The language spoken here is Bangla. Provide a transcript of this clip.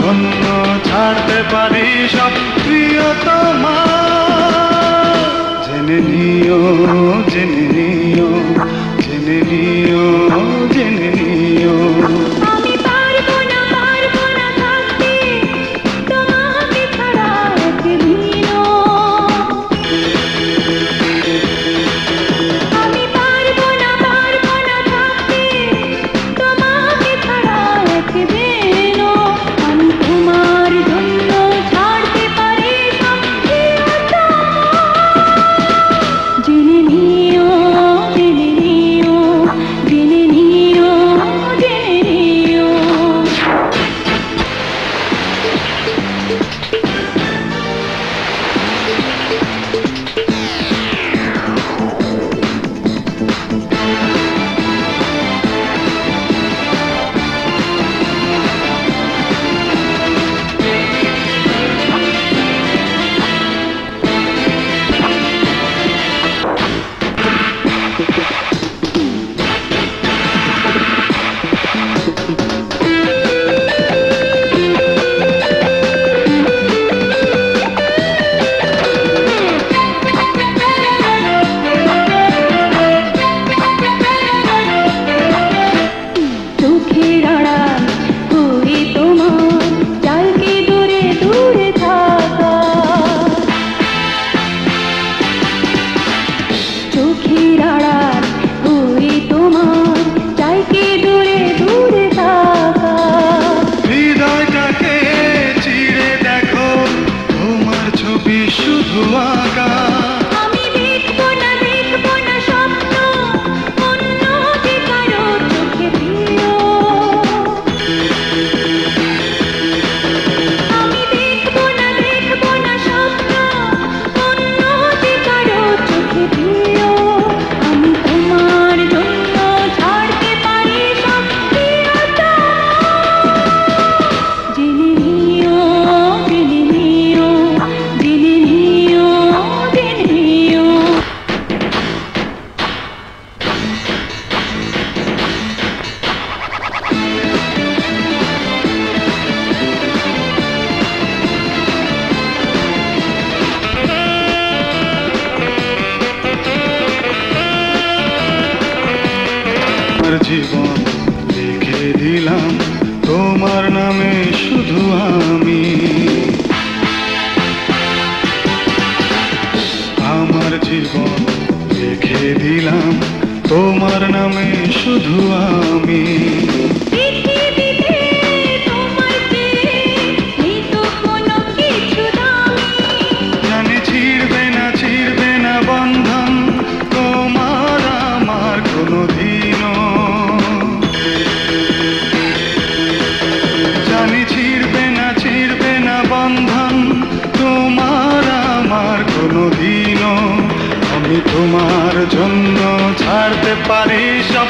জন্য ছাড়তে পারি সব প্রিয়তমা। জেনে নিও, জেনে নিও, জেনে নিও, জেনে নিও। আমি পারবো না থাকতে তোমাকে ছাড়া একদিন। আমি পারবো না থাকতে তোমাকে ছাড়া একদিন। আমি তোমার জন্য ছাড়তে পারি সব প্রিয়তমা। জেনে নিও, জেনে নিও, জেনে নিও, জেনে নিও। চোখের আড়াল হয়ে তোমার চাই কি দূরে দূরে থাকা। চোখের আড়াল হয়ে তোমার চাই কি দূরে দূরে থাকা। হৃদয়টাকে চিড়ে দেখো, তোমার ছবি শুধু আঁকা। আমি দেখবো না স্বপ্ন অন্য যে কারো চোখে দিও। আমি দেখবো না স্বপ্ন অন্য যে কারো চোখে দিও। আমি তোমার জন্য ছাড়তে পারি সব প্রিয়তমা। জেনে নিও, জেনে নিও, জেনে নিও, জেনে নিও। আমার জীবন লিখে দিলাম তোমার নামে শুধু আমি। আমার জীবন লিখে দিলাম তোমার নামে শুধু আমি। পৃথিবীতে তোমার চেয়ে নেই তো কোনো কিছু দামি। জানি ছিড়বে না বন্ধন তোমার আমার কোনোদিনও। জানি ছিড়বে না বন্ধন তোমার আমার কোনোদিনও। আমি তোমার জন্য ছাড়তে পারি সব